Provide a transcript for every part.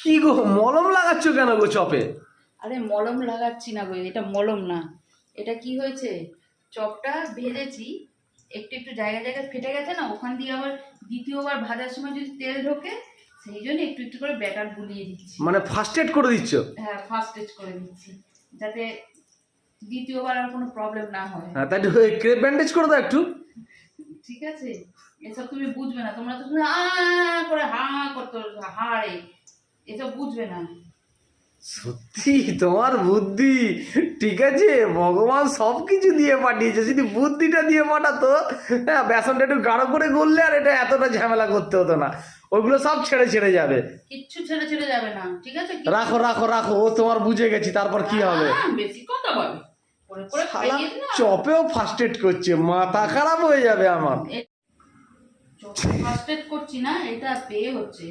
কি গো মলম লাগাচ্ছ কেন গো চপে? আরে মলম লাগাচ্ছি না গো, এটা মলম না। এটা কি হয়েছে, চপটা ভেজেছি, একটু একটু জায়গায় জায়গায় ফেটে গেছে না, ওখান দিয়ে আবার দ্বিতীয়বার ভাজার সময় যদি তেল ঢোকে, সেই জন্য একটু একটু করে ব্যাটার গুলিয়ে দিচ্ছি। মানে ফার্স্ট এড করে দিচ্ছ? হ্যাঁ, ফার্স্ট স্টেজ করে দিচ্ছি, যাতে দ্বিতীয়বার আর কোনো প্রবলেম না হয়। হ্যাঁ, তাই ক্রেপ ব্যান্ডেজ করে দাও একটু। ঠিক আছে, এসব তুমি বুঝবে না, তোমরা তো শুধু আ করে হা করতে হাড়ে, এসব বুঝবে না। সত্যি তোমার বুদ্ধি ঠিক আছে, ভগবান সব কিছু দিয়ে পাঠিয়েছে, যদি বুদ্ধিটা দিয়ে পাঠাতো, হ্যাঁ বেসনটা একটু গাঢ় করে গড়লে আর এটা এতটা ঝামেলা করতে হতো না, ওইগুলো সব ছেড়ে ছেড়ে যাবে। কিচ্ছু ছেড়ে ছেড়ে যাবে না, ঠিক আছে? রাখো রাখো রাখো, ও তোমার বুঝে গেছি, তারপর কি হবে? বেশি কথা বলে, করে করে শালা খাইয়ে দিন না। চপেও ফার্স্ট এড করছে, মাথা খারাপ হয়ে যাবে আমার। ফার্স্ট এড করছি না, এটা পেয়ে হচ্ছে,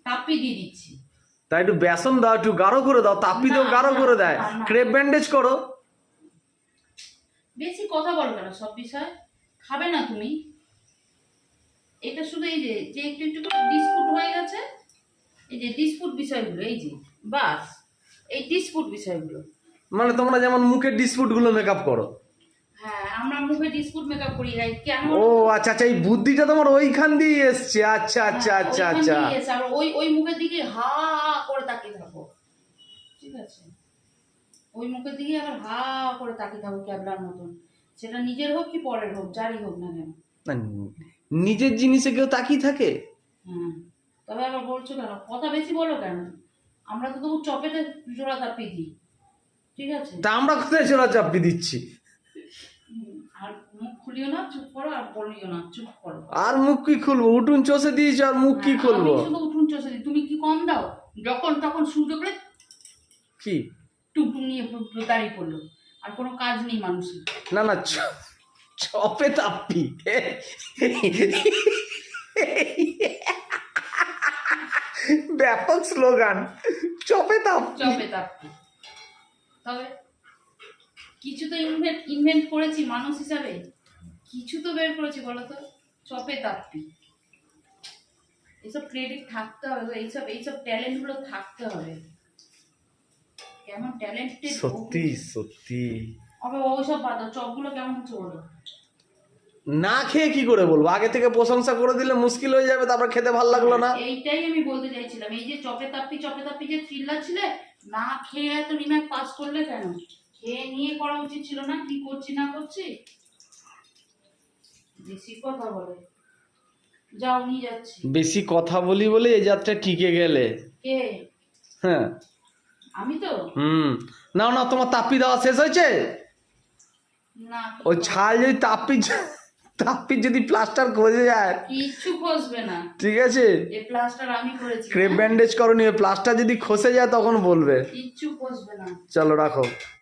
তাপি দিয়ে দিচ্ছি। তাই একটু বেসন দাও, একটু গাঢ় করে দাও, তাপিতেও না, গাঢ় না, করে দেয়। না, না। ক্রেপ ব্যান্ডেজ করো। বেশি কথা বলবে না সব বিষয়, খাবে না তুমি। এটা শুধু এই যে যে একটু একটু করে ডিসপুট হয়ে গেছে, এই যে ডিসপুট বিষয়গুলো, এই যে বাস এই ডিসপুট বিষয়গুলো। মানে তোমরা যেমন মুখের ডিসপুট গুলো মেকআপ করো। হ্যাঁ, আমরা মুখে ডিসপুট মেকআপ করি, কেন? ও আচ্ছা আচ্ছা, এই বুদ্ধিটা তোমার ওইখান দিয়ে এসছে। আচ্ছা আচ্ছা আচ্ছা ওইখান আচ্ছা। দিয়ে এসে আবার ওই ওই মুখের দিকে হা করে তাকিয়ে থাকো, ঠিক আছে? ওই মুখের দিকে আবার হা করে তাকিয়ে থাকো ক্যাবলার মতন, সেটা নিজের হোক কি পরের হোক, যারই হোক না কেন। না, নিজের জিনিসে কেউ তাকিয়ে থাকে? হ্যাঁ, তবে আবার বলছো কেন, কথা বেশি বলো কেন? আমরা তো তবু চপেতে জোড়া তাপিয়ে দিই, ঠিক আছে? তা আমরা কোথায় চোরা চাপি দিচ্ছি? আর মুখ খুলিও না, চুপ করো, আর বলিও না, চুপ করো। আর মুখ কি খুলবো? উঠুন চষে দিয়েছো, আর মুখ কি খুলবো? আমি শুধু উঠুন চষে দিই, তুমি কি কম দাও? যখন তখন সুযোগ পেলে কি টুকটুক নিয়ে দাঁড়িয়ে পড়লো, আর কোনো কাজ নেই মানুষের। না না, চপে তাপ্পি ব্যাপক স্লোগান, চপে তাপ্পি। চপে তাপ্পি, তবে কিছু তো ইনভেন্ট করেছি মানুষ হিসাবে, কিছু তো বের করেছি, বলো তো? চপে তাপ্পি, এইসব ক্রেডিট থাকতে হবে, এইসব এইসব ট্যালেন্ট গুলো থাকতে হবে। কেমন ট্যালেন্টেড! সত্যি সত্যি। আবার ওইসব বাদ দাও, চপগুলো কেমন হচ্ছে বলো? না খেয়ে কি করে বলবো? আগে থেকে প্রশংসা করে দিলে মুশকিল হয়ে যাবে, তারপর খেতে ভালো লাগলো না। এইটাই আমি বলতে চাইছিলাম, এই যে চপে তাপ্পি যে চিল্লাচ্ছিলে, না খেয়ে এত রিমাক পাস করলে কেন? খেয়ে নিয়ে করা উচিত ছিল না? কি করছি না করছি, বেশি কথা বলে। যাও, নিয়ে যাচ্ছি। বেশি কথা বলি বলে এই যাত্রা টিকে গেলে। কে? হ্যাঁ, আমি তো না না, তোমার তাপ্পি দেওয়া শেষ হয়েছে? না, ওই ছাল যদি তাপ্পির যদি প্লাস্টার খসে যায়, কিচ্ছু খসবে না, ঠিক আছে? এই প্লাস্টার আমি করেছি। ক্রেপ ব্যান্ডেজ করো, নিয়ে প্লাস্টার যদি খসে যায় তখন বলবে। কিচ্ছু খসবে না। চলো রাখো।